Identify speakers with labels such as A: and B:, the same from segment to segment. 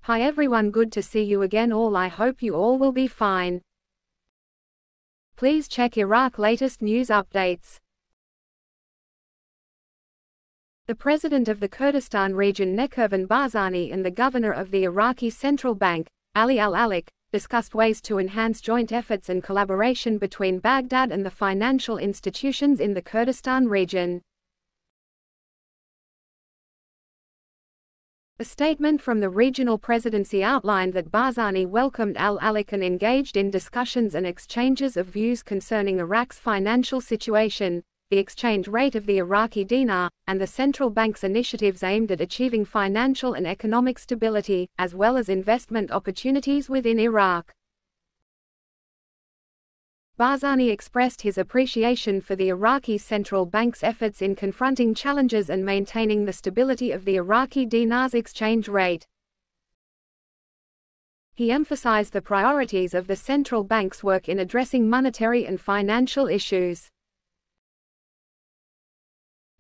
A: Hi everyone, good to see you again all. I hope you all will be fine. Please check Iraq latest news updates. The president of the Kurdistan region Nekervan Barzani and the governor of the Iraqi central bank, Ali al-Alik, discussed ways to enhance joint efforts and collaboration between Baghdad and the financial institutions in the Kurdistan region. A statement from the regional presidency outlined that Barzani welcomed al-Alik and engaged in discussions and exchanges of views concerning Iraq's financial situation, the exchange rate of the Iraqi dinar, and the central bank's initiatives aimed at achieving financial and economic stability, as well as investment opportunities within Iraq. Barzani expressed his appreciation for the Iraqi central bank's efforts in confronting challenges and maintaining the stability of the Iraqi dinar's exchange rate. He emphasized the priorities of the central bank's work in addressing monetary and financial issues.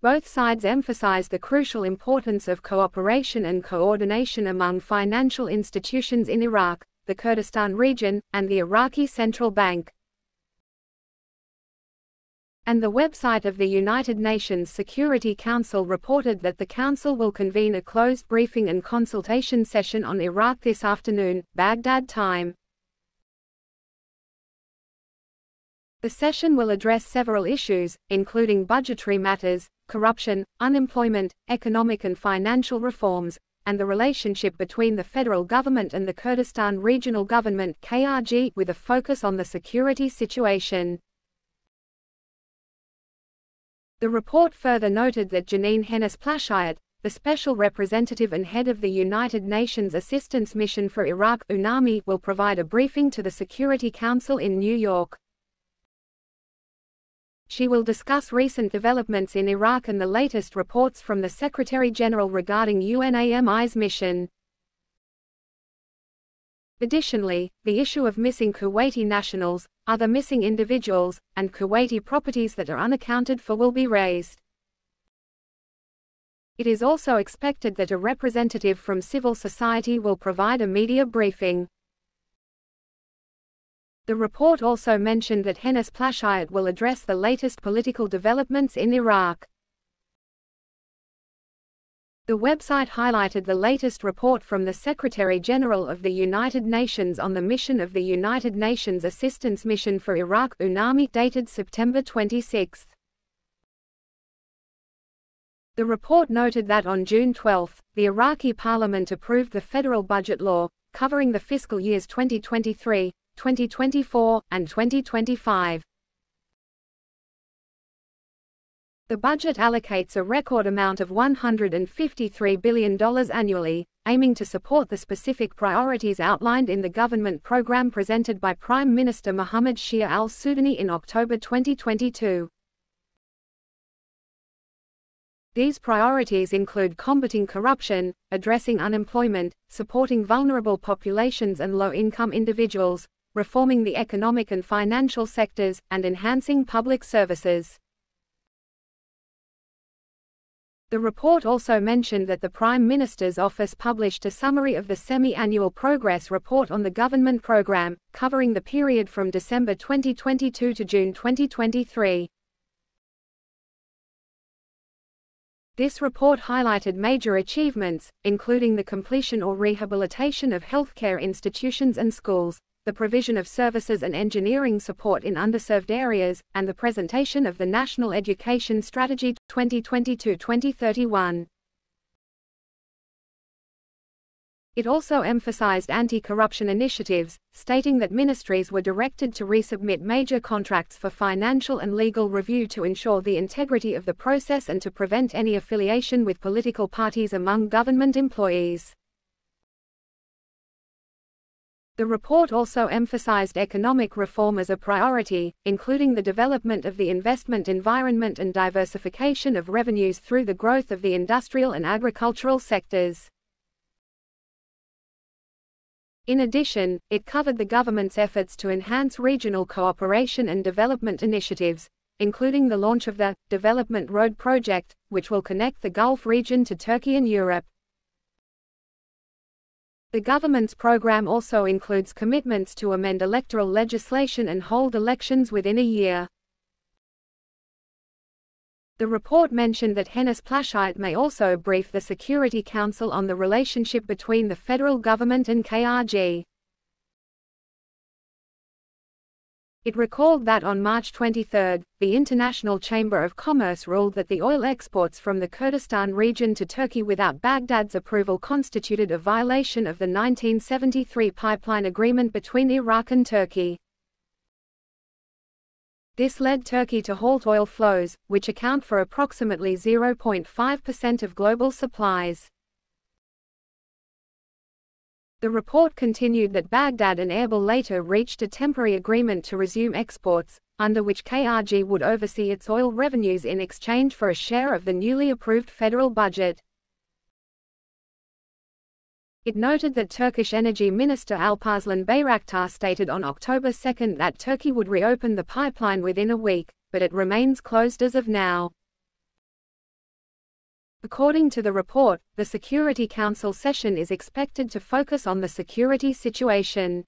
A: Both sides emphasized the crucial importance of cooperation and coordination among financial institutions in Iraq, the Kurdistan region, and the Iraqi central bank. And the website of the United Nations Security Council reported that the Council will convene a closed briefing and consultation session on Iraq this afternoon, Baghdad time. The session will address several issues, including budgetary matters, corruption, unemployment, economic and financial reforms, and the relationship between the federal government and the Kurdistan Regional Government (KRG), with a focus on the security situation. The report further noted that Janine Hennis-Plasschaert, the special representative and head of the United Nations Assistance Mission for Iraq (UNAMI), will provide a briefing to the Security Council in New York. She will discuss recent developments in Iraq and the latest reports from the Secretary-General regarding UNAMI's mission. Additionally, the issue of missing Kuwaiti nationals, other missing individuals, and Kuwaiti properties that are unaccounted for will be raised. It is also expected that a representative from civil society will provide a media briefing. The report also mentioned that Hennis-Plasschaert will address the latest political developments in Iraq. The website highlighted the latest report from the Secretary-General of the United Nations on the mission of the United Nations Assistance Mission for Iraq (UNAMI) dated September 26. The report noted that on June 12, the Iraqi parliament approved the federal budget law, covering the fiscal years 2023, 2024, and 2025. The budget allocates a record amount of $153 billion annually, aiming to support the specific priorities outlined in the government program presented by Prime Minister Mohammed Shia al-Sudani in October 2022. These priorities include combating corruption, addressing unemployment, supporting vulnerable populations and low-income individuals, reforming the economic and financial sectors, and enhancing public services. The report also mentioned that the Prime Minister's office published a summary of the semi-annual progress report on the government program, covering the period from December 2022 to June 2023. This report highlighted major achievements, including the completion or rehabilitation of healthcare institutions and schools, the provision of services and engineering support in underserved areas, and the presentation of the National Education Strategy 2022-2031. It also emphasized anti-corruption initiatives, stating that ministries were directed to resubmit major contracts for financial and legal review to ensure the integrity of the process and to prevent any affiliation with political parties among government employees. The report also emphasized economic reform as a priority, including the development of the investment environment and diversification of revenues through the growth of the industrial and agricultural sectors. In addition, it covered the government's efforts to enhance regional cooperation and development initiatives, including the launch of the Development Road Project, which will connect the Gulf region to Turkey and Europe. The government's program also includes commitments to amend electoral legislation and hold elections within a year. The report mentioned that Hennes Plasschaert may also brief the Security Council on the relationship between the federal government and KRG. It recalled that on March 23, the International Chamber of Commerce ruled that the oil exports from the Kurdistan region to Turkey without Baghdad's approval constituted a violation of the 1973 pipeline agreement between Iraq and Turkey. This led Turkey to halt oil flows, which account for approximately 0.5% of global supplies. The report continued that Baghdad and Erbil later reached a temporary agreement to resume exports, under which KRG would oversee its oil revenues in exchange for a share of the newly approved federal budget. It noted that Turkish Energy Minister Alparslan Bayraktar stated on October 2 that Turkey would reopen the pipeline within a week, but it remains closed as of now. According to the report, the Security Council session is expected to focus on the security situation.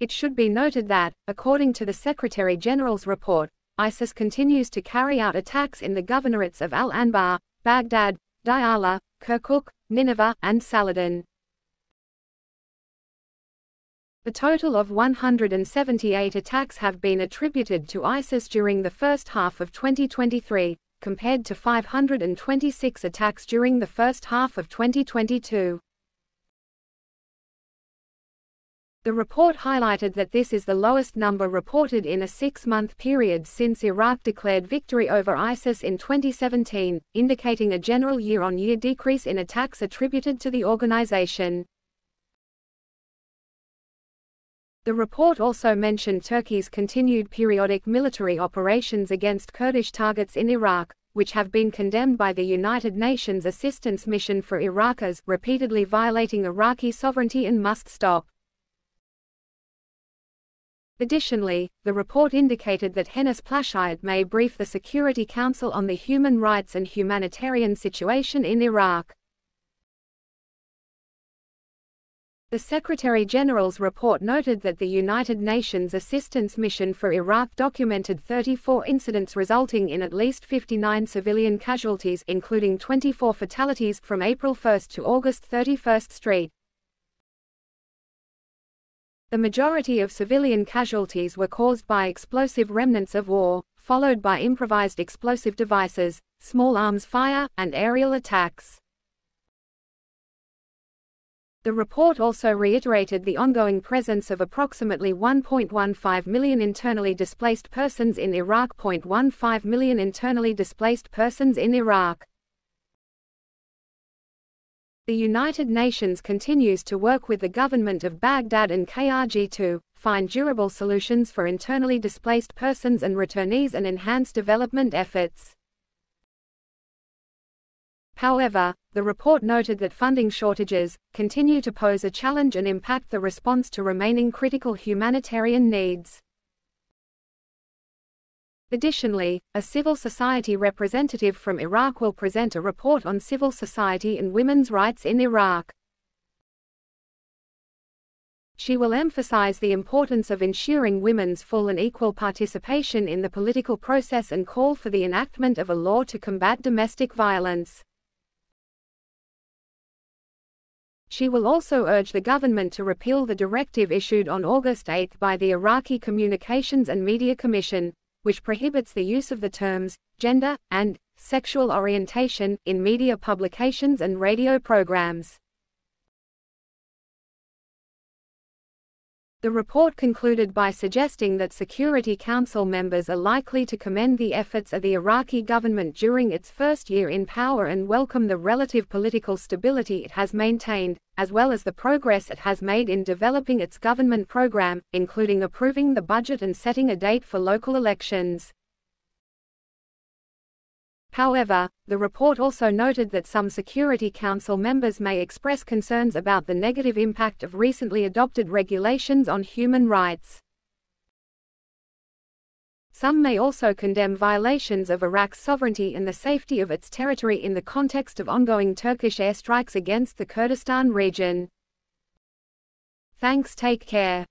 A: It should be noted that, according to the Secretary General's report, ISIS continues to carry out attacks in the governorates of Al-Anbar, Baghdad, Diyala, Kirkuk, Nineveh, and Saladin. A total of 178 attacks have been attributed to ISIS during the first half of 2023, compared to 526 attacks during the first half of 2022. The report highlighted that this is the lowest number reported in a 6-month period since Iraq declared victory over ISIS in 2017, indicating a general year-on-year decrease in attacks attributed to the organization. The report also mentioned Turkey's continued periodic military operations against Kurdish targets in Iraq, which have been condemned by the United Nations Assistance Mission for Iraq as repeatedly violating Iraqi sovereignty and must stop. Additionally, the report indicated that Hennes Plasschaert may brief the Security Council on the human rights and humanitarian situation in Iraq. The Secretary General's report noted that the United Nations Assistance Mission for Iraq documented 34 incidents resulting in at least 59 civilian casualties, including 24 fatalities from April 1 to August 31 Street. The majority of civilian casualties were caused by explosive remnants of war, followed by improvised explosive devices, small arms fire, and aerial attacks. The report also reiterated the ongoing presence of approximately 1.15 million internally displaced persons in Iraq. 0.15 million internally displaced persons in Iraq. The United Nations continues to work with the government of Baghdad and KRG to find durable solutions for internally displaced persons and returnees and enhance development efforts. However, the report noted that funding shortages continue to pose a challenge and impact the response to remaining critical humanitarian needs. Additionally, a civil society representative from Iraq will present a report on civil society and women's rights in Iraq. She will emphasize the importance of ensuring women's full and equal participation in the political process and call for the enactment of a law to combat domestic violence. She will also urge the government to repeal the directive issued on August 8 by the Iraqi Communications and Media Commission, which prohibits the use of the terms gender and sexual orientation in media publications and radio programs. The report concluded by suggesting that Security Council members are likely to commend the efforts of the Iraqi government during its first year in power and welcome the relative political stability it has maintained, as well as the progress it has made in developing its government program, including approving the budget and setting a date for local elections. However, the report also noted that some Security Council members may express concerns about the negative impact of recently adopted regulations on human rights. Some may also condemn violations of Iraq's sovereignty and the safety of its territory in the context of ongoing Turkish airstrikes against the Kurdistan region. Thanks, take care.